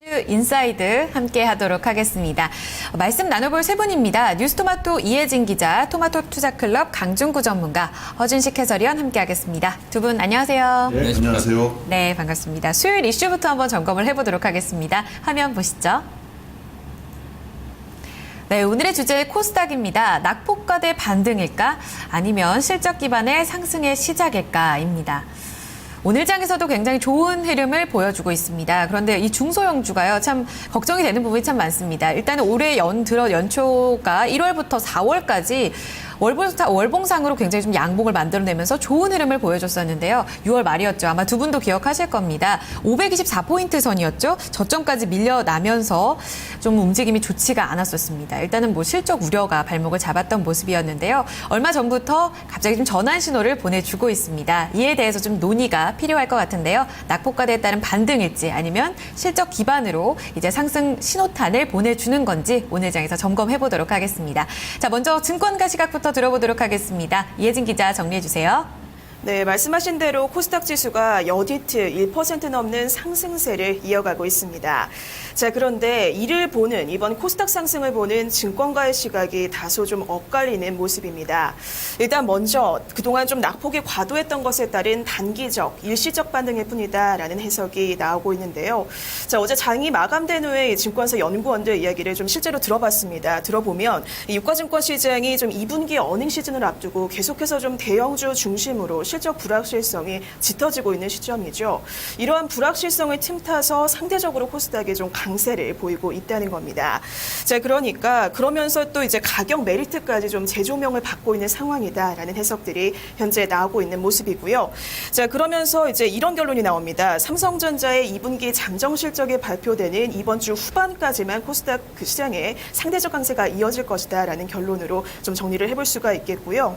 인사이드 함께 하도록 하겠습니다. 말씀 나눠볼 세 분입니다. 뉴스토마토 이혜진 기자, 토마토 투자클럽 강준구 전문가, 허준식 해설위원 함께 하겠습니다. 두 분 안녕하세요. 네, 안녕하세요. 네, 반갑습니다. 수요일 이슈부터 한번 점검을 해보도록 하겠습니다. 화면 보시죠. 네, 오늘의 주제 코스닥입니다. 낙폭과대 반등일까? 아니면 실적 기반의 상승의 시작일까?입니다. 오늘 장에서도 굉장히 좋은 흐름을 보여주고 있습니다. 그런데 이 중소형주가요, 참 걱정이 되는 부분이 참 많습니다. 일단은 올해 연초가 1월부터 4월까지 월봉상으로 굉장히 좀 양봉을 만들어내면서 좋은 흐름을 보여줬었는데요. 6월 말이었죠. 아마 두 분도 기억하실 겁니다. 524포인트 선이었죠. 저점까지 밀려나면서 좀 움직임이 좋지가 않았었습니다. 일단은 뭐 실적 우려가 발목을 잡았던 모습이었는데요. 얼마 전부터 갑자기 좀 전환 신호를 보내주고 있습니다. 이에 대해서 좀 논의가 필요할 것 같은데요. 낙폭과대에 따른 반등일지 아니면 실적 기반으로 이제 상승 신호탄을 보내주는 건지 오늘 장에서 점검해 보도록 하겠습니다. 자, 먼저 증권가 시각부터 들어보도록 하겠습니다. 이혜진 기자 정리해 주세요. 네, 말씀하신 대로 코스닥 지수가 여디트 1% 넘는 상승세를 이어가고 있습니다. 자, 그런데 이를 보는 이번 코스닥 상승을 보는 증권가의 시각이 다소 좀 엇갈리는 모습입니다. 일단 먼저 그동안 좀 낙폭이 과도했던 것에 따른 단기적, 일시적 반등일 뿐이다라는 해석이 나오고 있는데요. 자, 어제 장이 마감된 후에 증권사 연구원들 이야기를 좀 실제로 들어봤습니다. 들어보면 유가증권 시장이 좀 2분기 어닝 시즌을 앞두고 계속해서 좀 대형주 중심으로 실적 불확실성이 짙어지고 있는 시점이죠. 이러한 불확실성을 틈타서 상대적으로 코스닥이 좀 강세를 보이고 있다는 겁니다. 자, 그러면서 또 이제 가격 메리트까지 좀 재조명을 받고 있는 상황이다라는 해석들이 현재 나오고 있는 모습이고요. 자, 그러면서 이제 이런 결론이 나옵니다. 삼성전자의 2분기 잠정 실적이 발표되는 이번 주 후반까지만 코스닥 그 시장에 상대적 강세가 이어질 것이다라는 결론으로 좀 정리를 해볼 수가 있겠고요.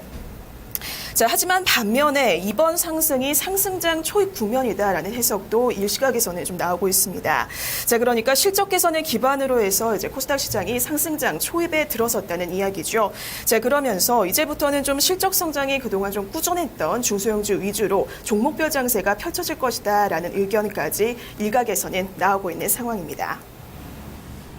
자, 하지만 반면에 이번 상승이 상승장 초입 국면이다라는 해석도 일시각에서는 좀 나오고 있습니다. 자, 그러니까 실적 개선을 기반으로 해서 이제 코스닥 시장이 상승장 초입에 들어섰다는 이야기죠. 자, 그러면서 이제부터는 좀 실적 성장이 그동안 좀 꾸준했던 중소형주 위주로 종목별 장세가 펼쳐질 것이다라는 의견까지 일각에서는 나오고 있는 상황입니다.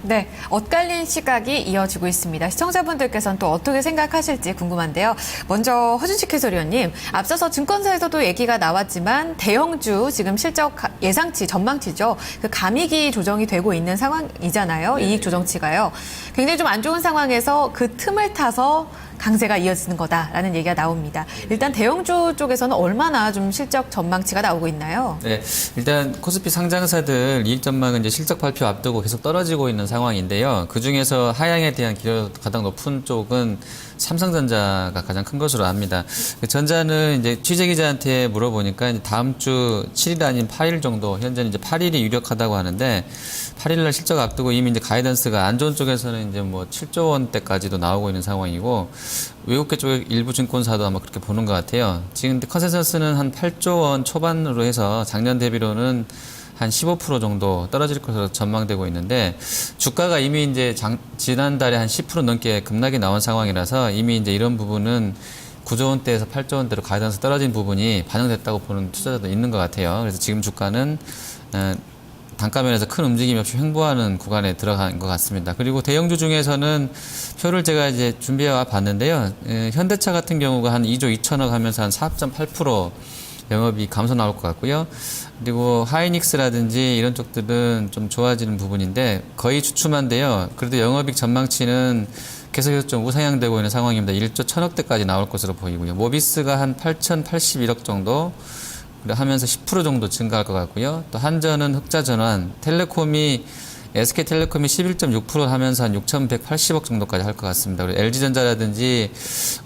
네, 엇갈린 시각이 이어지고 있습니다. 시청자분들께서는 또 어떻게 생각하실지 궁금한데요. 먼저 허준식 해설위원님, 앞서서 증권사에서도 얘기가 나왔지만 대형주 지금 실적 예상치, 전망치죠. 그 가미기 조정이 되고 있는 상황이잖아요. 네. 이익 조정치가요. 굉장히 좀 안 좋은 상황에서 그 틈을 타서 강세가 이어지는 거다라는 얘기가 나옵니다. 일단 대형주 쪽에서는 얼마나 좀 실적 전망치가 나오고 있나요? 네, 일단 코스피 상장사들 이익 전망은 이제 실적 발표 앞두고 계속 떨어지고 있는 상황인데요. 그 중에서 하향에 대한 기여가 가장 높은 쪽은 삼성전자가 가장 큰 것으로 압니다. 전자는 이제 취재 기자한테 물어보니까 다음 주 7일 아닌 8일 정도, 현재는 이제 8일이 유력하다고 하는데 8일날 실적 앞두고 이미 이제 가이던스가 안 좋은 쪽에서는 이제 뭐 7조 원대까지도 나오고 있는 상황이고 외국계 쪽의 일부 증권사도 아마 그렇게 보는 것 같아요. 지금 컨센서스는 한 8조 원 초반으로 해서 작년 대비로는 한 15% 정도 떨어질 것으로 전망되고 있는데 주가가 이미 이제 지난달에 한 10% 넘게 급락이 나온 상황이라서 이미 이제 이런 부분은 9조 원대에서 8조 원대로 가이던스 떨어진 부분이 반영됐다고 보는 투자자도 있는 것 같아요. 그래서 지금 주가는 단가면에서 큰 움직임이 없이 횡보하는 구간에 들어간 것 같습니다. 그리고 대형주 중에서는 표를 제가 이제 준비해 봤는데요. 현대차 같은 경우가 한 2조 2천억 하면서 한 4.8% 영업이 감소 나올 것 같고요. 그리고 하이닉스라든지 이런 쪽들은 좀 좋아지는 부분인데 거의 주춤한데요. 그래도 영업이익 전망치는 계속해서 좀 우상향되고 있는 상황입니다. 1조 1천억대까지 나올 것으로 보이고요. 모비스가 한 8,081억 정도 하면서 10% 정도 증가할 것 같고요. 또 한전은 흑자 전환, SK텔레콤이 11.6% 하면서 한 6,180억 정도까지 할 것 같습니다. 그리고 LG전자라든지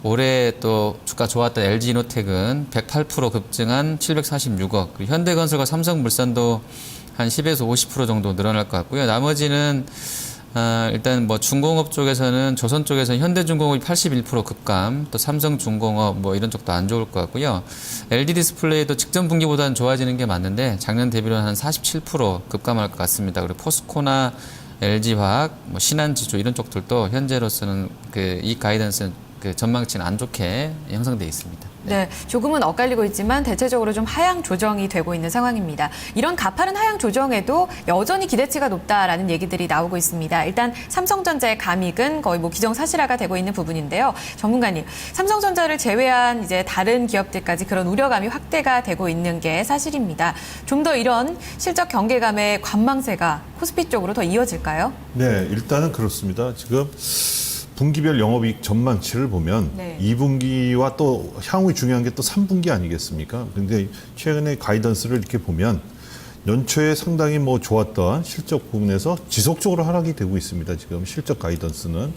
올해 또 주가 좋았던 LG이노텍은 108% 급증한 746억, 그리고 현대건설과 삼성물산도 한 10에서 50% 정도 늘어날 것 같고요. 나머지는 일단 뭐 중공업 쪽에서는 조선 쪽에서는 현대중공업이 81% 급감, 또 삼성중공업 뭐 이런 쪽도 안 좋을 것 같고요. LG디스플레이도 직전 분기보다는 좋아지는 게 맞는데 작년 대비로는 한 47% 급감할 것 같습니다. 그리고 포스코나 LG화학, 뭐 신한지주 이런 쪽들도 현재로서는 이 가이던스 전망치는 안 좋게 형성돼 있습니다. 네, 조금은 엇갈리고 있지만 대체적으로 좀 하향 조정이 되고 있는 상황입니다. 이런 가파른 하향 조정에도 여전히 기대치가 높다라는 얘기들이 나오고 있습니다. 일단 삼성전자의 감익은 거의 뭐 기정사실화가 되고 있는 부분인데요. 전문가님, 삼성전자를 제외한 이제 다른 기업들까지 그런 우려감이 확대가 되고 있는 게 사실입니다. 좀 더 이런 실적 경계감의 관망세가 코스피 쪽으로 더 이어질까요? 네, 일단은 그렇습니다. 지금 분기별 영업이익 전망치를 보면 네. 2분기와 또 향후 중요한 게 또 3분기 아니겠습니까? 근데 최근에 가이던스를 이렇게 보면 연초에 상당히 뭐 좋았던 실적 부분에서 지속적으로 하락이 되고 있습니다. 지금 실적 가이던스는.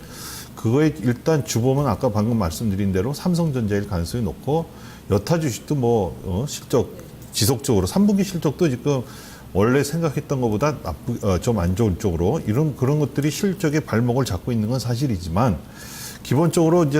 그거에 일단 주범은 아까 방금 말씀드린 대로 삼성전자일 가능성이 높고 여타 주식도 뭐 실적 지속적으로 3분기 실적도 지금 원래 생각했던 것보다 좀 안 좋은 쪽으로 그런 것들이 실적의 발목을 잡고 있는 건 사실이지만 기본적으로 이제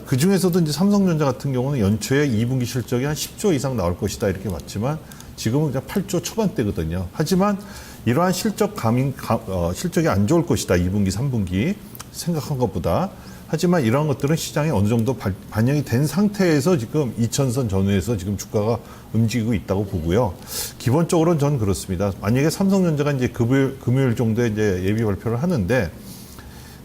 그 중에서도 이제 삼성전자 같은 경우는 연초에 2분기 실적이 한 10조 이상 나올 것이다 이렇게 봤지만 지금은 이제 8조 초반대거든요. 하지만 이러한 실적이 안 좋을 것이다 2분기, 3분기 생각한 것보다. 하지만 이러한 것들은 시장에 어느 정도 반영이 된 상태에서 지금 2000선 전후에서 지금 주가가 움직이고 있다고 보고요. 기본적으로는 저는 그렇습니다. 만약에 삼성전자가 이제 금요일 정도에 이제 예비 발표를 하는데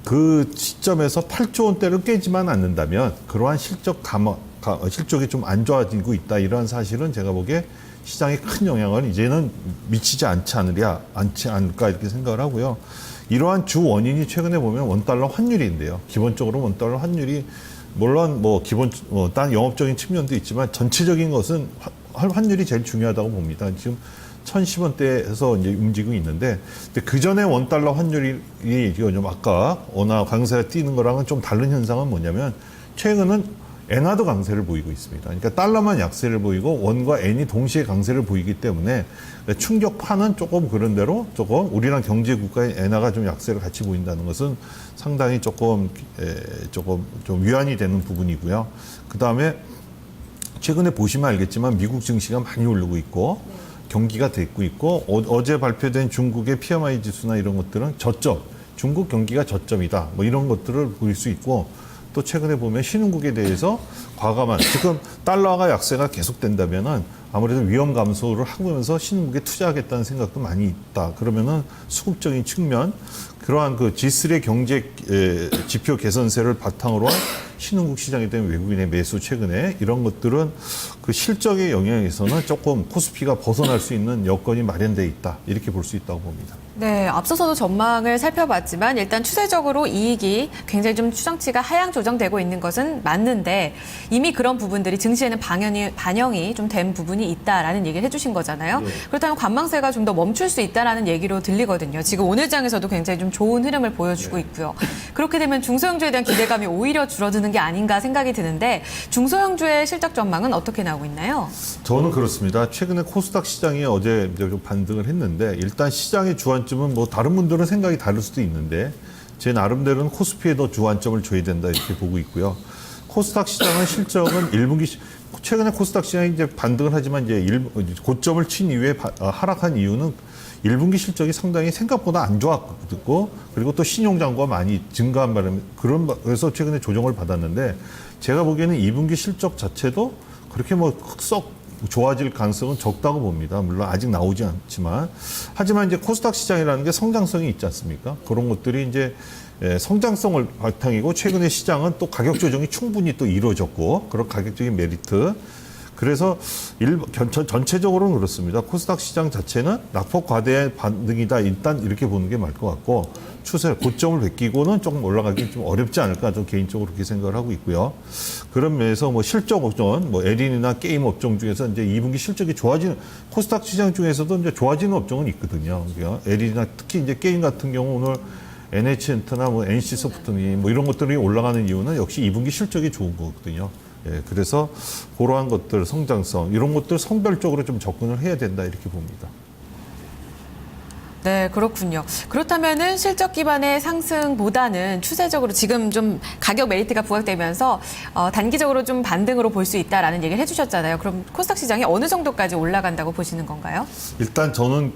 그 시점에서 8조 원대를 깨지만 않는다면 그러한 실적이 좀 안 좋아지고 있다. 이러한 사실은 제가 보기에 시장에 큰 영향을 이제는 미치지 않지 않을까 이렇게 생각을 하고요. 이러한 주 원인이 최근에 보면 원달러 환율인데요. 기본적으로 원달러 환율이 물론 뭐 딴 영업적인 측면도 있지만 전체적인 것은 환율이 제일 중요하다고 봅니다. 지금 1010원대에서 이제 움직이고 있는데 그 전에 원달러 환율이 좀 아까 원화 강세가 뛰는 거랑은 좀 다른 현상은 뭐냐면 최근은 엔화도 강세를 보이고 있습니다. 그러니까 달러만 약세를 보이고 원과 엔이 동시에 강세를 보이기 때문에 충격파는 조금 그런 대로 조금 우리랑 경제 국가의 엔화가 좀 약세를 같이 보인다는 것은 상당히 조금 좀 위안이 되는 부분이고요. 그 다음에 최근에 보시면 알겠지만 미국 증시가 많이 오르고 있고 경기가 됐고 있고 어제 발표된 중국의 PMI 지수나 이런 것들은 저점, 중국 경기가 저점이다. 뭐 이런 것들을 보일 수 있고 또 최근에 보면 신흥국에 대해서 과감한 지금 달러가 약세가 계속된다면은 아무래도 위험 감소를 하면서 신흥국에 투자하겠다는 생각도 많이 있다. 그러면은 수급적인 측면 그러한 그 G3의 경제 지표 개선세를 바탕으로 한 신흥국 시장에 대한 외국인의 매수 최근에 이런 것들은 그 실적의 영향에서는 조금 코스피가 벗어날 수 있는 여건이 마련돼 있다. 이렇게 볼 수 있다고 봅니다. 네, 앞서서도 전망을 살펴봤지만 일단 추세적으로 이익이 굉장히 좀 추정치가 하향 조정되고 있는 것은 맞는데 이미 그런 부분들이 증시에는 반영이 좀 된 부분이 있다라는 얘기를 해주신 거잖아요. 네. 그렇다면 관망세가 좀 더 멈출 수 있다라는 얘기로 들리거든요. 지금 오늘 장에서도 굉장히 좀 좋은 흐름을 보여주고 있고요. 그렇게 되면 중소형주에 대한 기대감이 오히려 줄어드는 게 아닌가 생각이 드는데 중소형주의 실적 전망은 어떻게 나오고 있나요? 저는 그렇습니다. 최근에 코스닥 시장이 어제 이제 좀 반등을 했는데 일단 시장의 주안점은 뭐 다른 분들은 생각이 다를 수도 있는데 제 나름대로는 코스피에 더 주안점을 줘야 된다 이렇게 보고 있고요. 코스닥 시장은 실적은 1분기 최근에 코스닥 시장이 이제 반등을 하지만 이제 고점을 친 이후에 하락한 이유는 1분기 실적이 상당히 생각보다 안 좋았고 그리고 또 신용 잔고가 많이 증가한 바람에 그래서 최근에 조정을 받았는데 제가 보기에는 2분기 실적 자체도 그렇게 뭐 썩 좋아질 가능성은 적다고 봅니다. 물론 아직 나오지 않지만 하지만 이제 코스닥 시장이라는 게 성장성이 있지 않습니까? 그런 것들이 이제 성장성을 바탕이고 최근에 시장은 또 가격 조정이 충분히 또 이루어졌고 그런 가격적인 메리트 그래서 전체적으로는 그렇습니다. 코스닥 시장 자체는 낙폭 과대의 반등이다. 일단 이렇게 보는 게 맞을 것 같고 추세 고점을 베끼고는 조금 올라가기 좀 어렵지 않을까 좀 개인적으로 그렇게 생각을 하고 있고요. 그런 면에서 뭐 실적 업종, 뭐 에린이나 게임 업종 중에서 이제 2분기 실적이 좋아지는 코스닥 시장 중에서도 이제 좋아지는 업종은 있거든요. 에린이나 특히 이제 게임 같은 경우 오늘 NH엔터나 뭐 NC소프트니 뭐 이런 것들이 올라가는 이유는 역시 2분기 실적이 좋은 거거든요. 예, 그래서 그러한 것들, 성장성 이런 것들 성별적으로 좀 접근을 해야 된다 이렇게 봅니다. 네, 그렇군요. 그렇다면은 실적 기반의 상승보다는 추세적으로 지금 좀 가격 메리트가 부각되면서 단기적으로 좀 반등으로 볼 수 있다라는 얘기를 해주셨잖아요. 그럼 코스닥 시장이 어느 정도까지 올라간다고 보시는 건가요? 일단 저는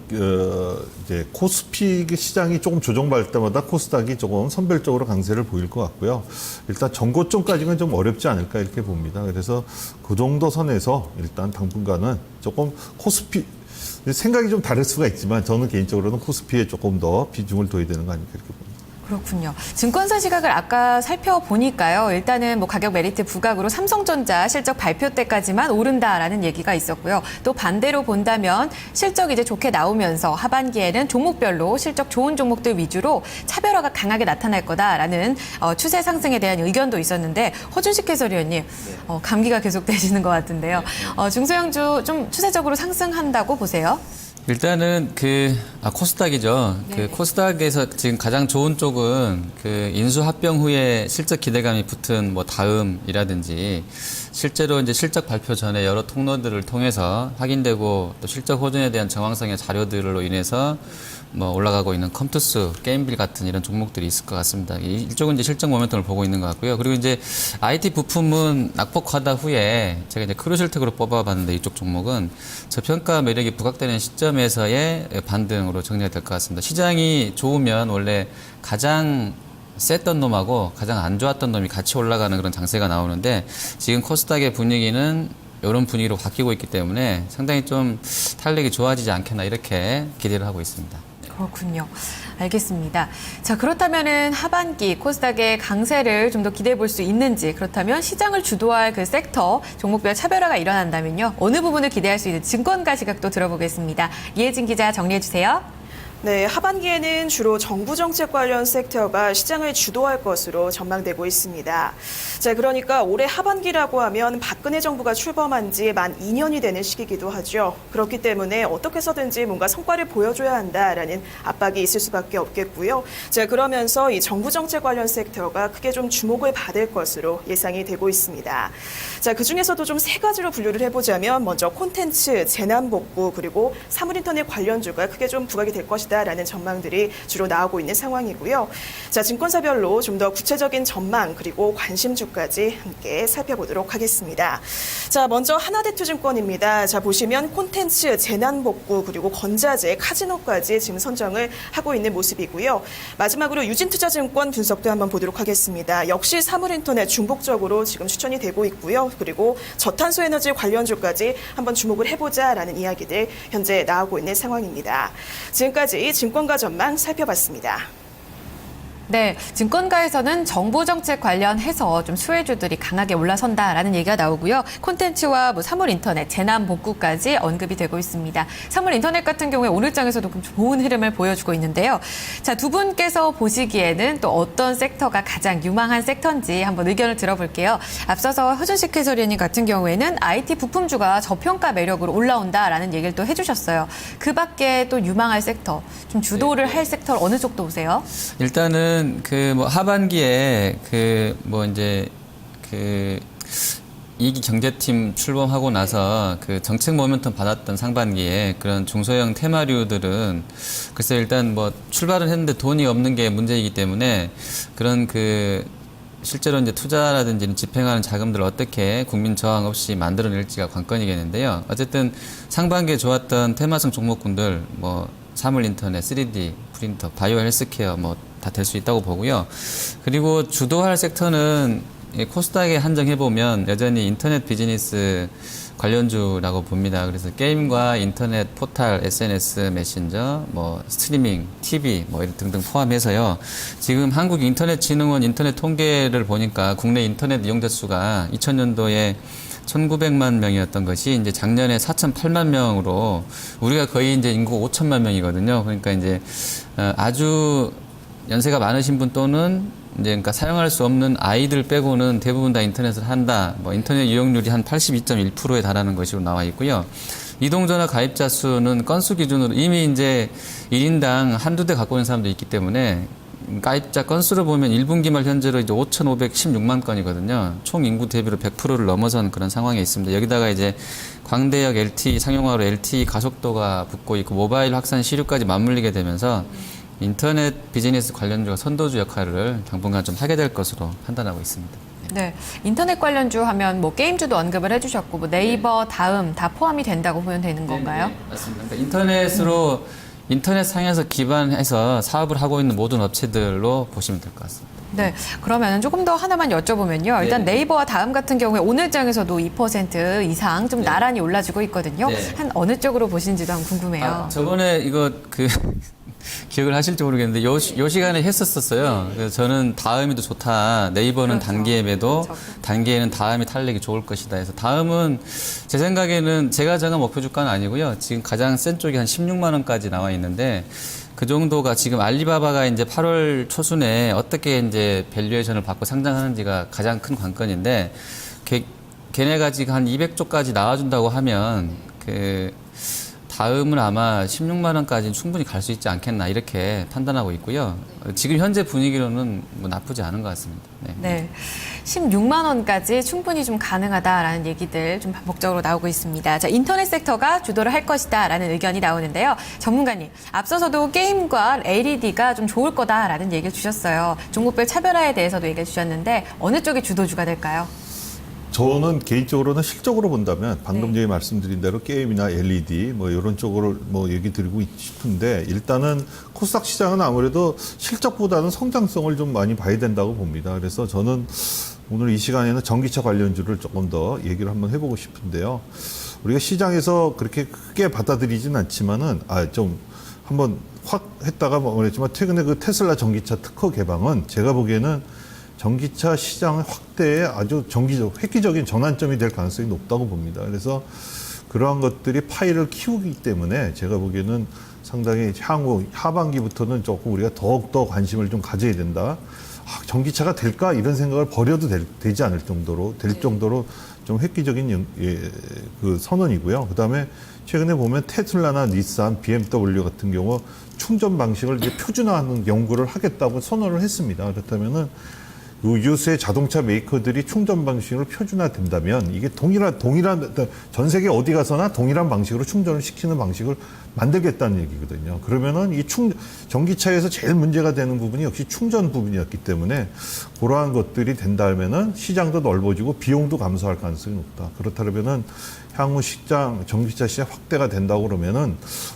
이제 코스피 시장이 조금 조정받을 때마다 코스닥이 조금 선별적으로 강세를 보일 것 같고요. 일단 전고점까지는 좀 어렵지 않을까 이렇게 봅니다. 그래서 그 정도 선에서 일단 당분간은 조금 코스피 생각이 좀 다를 수가 있지만 저는 개인적으로는 코스피에 조금 더 비중을 둬야 되는 거 아닐까 이렇게 봅니다. 그렇군요. 증권사 시각을 아까 살펴보니까요. 일단은 뭐 가격 메리트 부각으로 삼성전자 실적 발표 때까지만 오른다라는 얘기가 있었고요. 또 반대로 본다면 실적 이제 좋게 나오면서 하반기에는 종목별로 실적 좋은 종목들 위주로 차별화가 강하게 나타날 거다라는 추세 상승에 대한 의견도 있었는데 허준식 해설위원님 감기가 계속되시는 것 같은데요. 중소형주 좀 추세적으로 상승한다고 보세요? 일단은 코스닥이죠. 네. 코스닥에서 지금 가장 좋은 쪽은 인수 합병 후에 실적 기대감이 붙은 뭐 다음이라든지 실제로 이제 실적 발표 전에 여러 통로들을 통해서 확인되고 또 실적 호전에 대한 정황성의 자료들로 인해서 뭐 올라가고 있는 컴투스, 게임빌 같은 이런 종목들이 있을 것 같습니다. 이쪽은 이제 실적 모멘텀을 보고 있는 것 같고요. 그리고 이제 IT 부품은 낙폭 과다 후에 제가 이제 크루실텍으로 뽑아봤는데 이쪽 종목은 저평가 매력이 부각되는 시점에서의 반등으로 정리가 될 것 같습니다. 시장이 좋으면 원래 가장 셌던 놈하고 가장 안 좋았던 놈이 같이 올라가는 그런 장세가 나오는데 지금 코스닥의 분위기는 이런 분위기로 바뀌고 있기 때문에 상당히 좀 탄력이 좋아지지 않겠나 이렇게 기대를 하고 있습니다. 그렇군요. 알겠습니다. 자, 그렇다면은 하반기 코스닥의 강세를 좀 더 기대해 볼 수 있는지, 그렇다면 시장을 주도할 그 섹터, 종목별 차별화가 일어난다면요. 어느 부분을 기대할 수 있는 증권가 시각도 들어보겠습니다. 이혜진 기자 정리해 주세요. 네, 하반기에는 주로 정부 정책 관련 섹터가 시장을 주도할 것으로 전망되고 있습니다. 자, 그러니까 올해 하반기라고 하면 박근혜 정부가 출범한 지 만 2년이 되는 시기이기도 하죠. 그렇기 때문에 어떻게 해서든지 뭔가 성과를 보여줘야 한다라는 압박이 있을 수밖에 없겠고요. 자, 그러면서 이 정부 정책 관련 섹터가 크게 좀 주목을 받을 것으로 예상이 되고 있습니다. 자, 그중에서도 좀 세 가지로 분류를 해보자면 먼저 콘텐츠, 재난복구, 그리고 사물인터넷 관련주가 크게 좀 부각이 될 것이다. 라는 전망들이 주로 나오고 있는 상황이고요. 자, 증권사별로 좀 더 구체적인 전망 그리고 관심주까지 함께 살펴보도록 하겠습니다. 자, 먼저 하나대투증권입니다. 자, 보시면 콘텐츠, 재난복구 그리고 건자재, 카지노까지 지금 선정을 하고 있는 모습이고요. 마지막으로 유진투자증권 분석도 한번 보도록 하겠습니다. 역시 사물인터넷 중복적으로 지금 추천이 되고 있고요. 그리고 저탄소 에너지 관련주까지 한번 주목을 해보자라는 이야기들 현재 나오고 있는 상황입니다. 지금까지 증권가 전망 살펴봤습니다. 네, 증권가에서는 정부 정책 관련해서 좀 수혜주들이 강하게 올라선다라는 얘기가 나오고요. 콘텐츠와 뭐 사물 인터넷, 재난 복구까지 언급이 되고 있습니다. 사물 인터넷 같은 경우에 오늘 장에서도 좋은 흐름을 보여주고 있는데요. 자, 두 분께서 보시기에는 또 어떤 섹터가 가장 유망한 섹터인지 한번 의견을 들어볼게요. 앞서서 허준식 해설위원님 같은 경우에는 IT 부품주가 저평가 매력으로 올라온다라는 얘기를 또 해주셨어요. 그 밖에 또 유망할 섹터, 좀 주도를 할 섹터 어느 쪽도 보세요? 일단은 하반기에 이기 경제팀 출범하고 나서 정책 모멘텀 받았던 상반기에 그런 중소형 테마류들은 글쎄 일단 출발은 했는데 돈이 없는 게 문제이기 때문에 그런 실제로 이제 투자라든지 집행하는 자금들을 어떻게 국민 저항 없이 만들어낼지가 관건이겠는데요. 어쨌든 상반기에 좋았던 테마성 종목군들 사물 인터넷, 3D 프린터, 바이오 헬스케어 다 될 수 있다고 보고요. 그리고 주도할 섹터는 코스닥에 한정해보면 여전히 인터넷 비즈니스 관련주라고 봅니다. 그래서 게임과 인터넷 포탈, SNS 메신저, 스트리밍, TV 이런 등등 포함해서요. 지금 한국인터넷진흥원 인터넷 통계를 보니까 국내 인터넷 이용자 수가 2000년도에 1,900만 명이었던 것이 이제 작년에 4,008만 명으로 우리가 거의 이제 인구 5천만 명이거든요. 그러니까 이제 아주 연세가 많으신 분 또는 이제 그러니까 사용할 수 없는 아이들 빼고는 대부분 다 인터넷을 한다. 인터넷 이용률이 한 82.1%에 달하는 것으로 나와 있고요. 이동전화 가입자 수는 건수 기준으로 이미 이제 1인당 한두 대 갖고 있는 사람도 있기 때문에 가입자 건수로 보면 1분기 말 현재로 이제 5,516만 건이거든요. 총 인구 대비로 100%를 넘어선 그런 상황에 있습니다. 여기다가 이제 광대역 LTE 상용화로 LTE 가속도가 붙고 있고 모바일 확산 시류까지 맞물리게 되면서 인터넷 비즈니스 관련주가 선도주 역할을 당분간 좀 하게 될 것으로 판단하고 있습니다. 네, 인터넷 관련주 하면 뭐 게임주도 언급을 해주셨고 뭐 네이버, 다음 다 포함이 된다고 보면 되는 건가요? 네, 맞습니다. 그러니까 인터넷으로 인터넷 상에서 기반해서 사업을 하고 있는 모든 업체들로 보시면 될 것 같습니다. 네, 그러면 조금 더 하나만 여쭤보면요. 일단 네. 네이버와 다음 같은 경우에 오늘 장에서도 2% 이상 좀 나란히 올라지고 있거든요. 네. 한 어느 쪽으로 보시는지도 한번 궁금해요. 아, 저번에 이거 기억을 하실지 모르겠는데 요 시간에 했었어요. 그래서 저는 다음이 더 좋다. 네이버는 그렇죠. 단기에 매도, 그렇죠. 단기에는 다음이 탄력이 좋을 것이다. 해서 다음은 제 생각에는 제가 정한 목표 주가는 아니고요. 지금 가장 센 쪽이 한 16만 원까지 나와 있는데 그 정도가 지금 알리바바가 이제 8월 초순에 어떻게 이제 밸류에이션을 받고 상장하는지가 가장 큰 관건인데 걔네가 지금 한 200조까지 나와준다고 하면 다음은 아마 16만 원까지는 충분히 갈 수 있지 않겠나 이렇게 판단하고 있고요. 지금 현재 분위기로는 뭐 나쁘지 않은 것 같습니다. 네. 네, 16만 원까지 충분히 좀 가능하다라는 얘기들 좀 반복적으로 나오고 있습니다. 자, 인터넷 섹터가 주도를 할 것이다라는 의견이 나오는데요. 전문가님, 앞서서도 게임과 LED가 좀 좋을 거다라는 얘기를 주셨어요. 종목별 차별화에 대해서도 얘기해 주셨는데 어느 쪽이 주도주가 될까요? 저는 개인적으로는 실적으로 본다면 방금 전에 말씀드린 대로 게임이나 LED 뭐 이런 쪽으로 뭐 얘기 드리고 싶은데 일단은 코스닥 시장은 아무래도 실적보다는 성장성을 좀 많이 봐야 된다고 봅니다. 그래서 저는 오늘 이 시간에는 전기차 관련주를 조금 더 얘기를 한번 해보고 싶은데요. 우리가 시장에서 그렇게 크게 받아들이진 않지만은 좀 한번 확 했다가 말했지만 최근에 그 테슬라 전기차 특허 개방은 제가 보기에는 전기차 시장 확대에 아주 획기적인 전환점이 될 가능성이 높다고 봅니다. 그래서 그러한 것들이 파이를 키우기 때문에 제가 보기에는 상당히 향후 하반기부터는 조금 우리가 더욱더 관심을 좀 가져야 된다. 전기차가 될까 이런 생각을 버려도 되지 않을 정도로 좀 획기적인 그 선언이고요. 그다음에 최근에 보면 테슬라나 닛산, BMW 같은 경우 충전 방식을 이제 표준화하는 연구를 하겠다고 선언을 했습니다. 그렇다면은 유수의 자동차 메이커들이 충전 방식으로 표준화된다면 이게 동일한 전 세계 어디 가서나 동일한 방식으로 충전을 시키는 방식을 만들겠다는 얘기거든요. 그러면은 이 전기차에서 제일 문제가 되는 부분이 역시 충전 부분이었기 때문에 그러한 것들이 된다면은 시장도 넓어지고 비용도 감소할 가능성이 높다. 그렇다면은 향후 전기차 시장 확대가 된다고 그러면은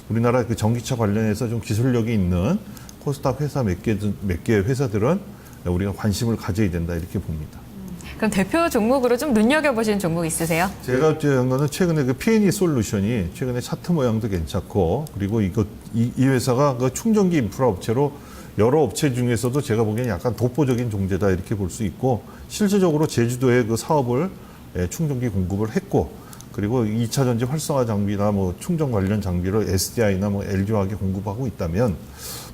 우리나라 그 전기차 관련해서 좀 기술력이 있는 코스닥 회사 몇 개 회사들은 우리가 관심을 가져야 된다 이렇게 봅니다. 그럼 대표 종목으로 좀 눈여겨보시는 종목 있으세요? 제가 한 거는 최근에 그 P&E 솔루션이 최근에 차트 모양도 괜찮고 그리고 이 회사가 그 충전기 인프라 업체로 여러 업체 중에서도 제가 보기에는 약간 독보적인 존재다 이렇게 볼 수 있고 실질적으로 제주도에 그 사업을 충전기 공급을 했고 그리고 2차 전지 활성화 장비나 뭐 충전 관련 장비를 SDI나 뭐 LG화학에 공급하고 있다면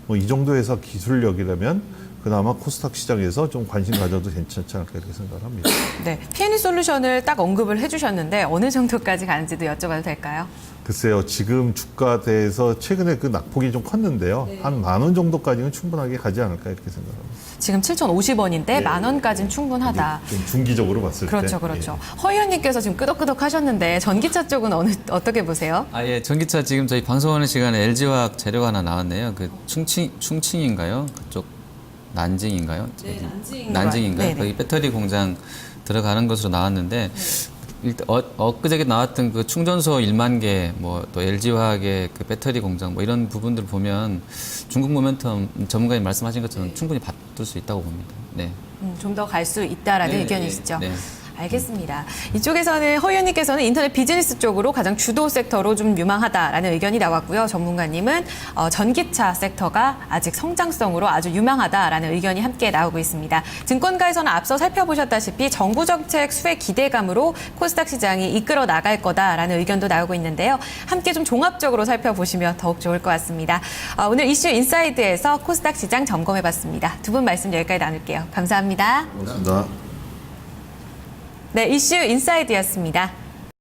뭐 이 정도 회사 기술력이라면 그나마 코스닥 시장에서 좀 관심 가져도 괜찮지 않을까 이렇게 생각을 합니다. 네, P&E 솔루션을 딱 언급을 해주셨는데 어느 정도까지 가는지도 여쭤봐도 될까요? 글쎄요, 지금 주가대에서 최근에 그 낙폭이 좀 컸는데요. 한 10,000원 정도까지는 충분하게 가지 않을까 이렇게 생각합니다. 지금 7,050원인데 10,000원까지는 충분하다. 좀 중기적으로 봤을 때. 그렇죠. 허희 의원님께서 지금 끄덕끄덕 하셨는데 전기차 쪽은 어떻게 보세요? 예, 전기차 지금 저희 방송하는 시간에 LG화학 재료가 하나 나왔네요. 그 충칭인가요? 그쪽 난징인가요? 네, 난징인가요? 네네. 거기 배터리 공장 들어가는 것으로 나왔는데 일단 엊그저께 나왔던 그 충전소 1만 개, 뭐 또 LG화학의 그 배터리 공장 뭐 이런 부분들 보면 중국 모멘텀 전문가님 말씀하신 것처럼 충분히 받을 수 있다고 봅니다. 네. 좀 더 갈 수 있다라는 네, 의견이시죠? 네. 알겠습니다. 이쪽에서는 허 의원님께서는 인터넷 비즈니스 쪽으로 가장 주도 섹터로 좀 유망하다라는 의견이 나왔고요. 전문가님은 전기차 섹터가 아직 성장성으로 아주 유망하다라는 의견이 함께 나오고 있습니다. 증권가에서는 앞서 살펴보셨다시피 정부 정책 수혜 기대감으로 코스닥 시장이 이끌어 나갈 거다라는 의견도 나오고 있는데요. 함께 좀 종합적으로 살펴보시면 더욱 좋을 것 같습니다. 오늘 이슈 인사이드에서 코스닥 시장 점검해봤습니다. 두 분 말씀 여기까지 나눌게요. 감사합니다. 고맙습니다. 네, 이슈 인사이드였습니다.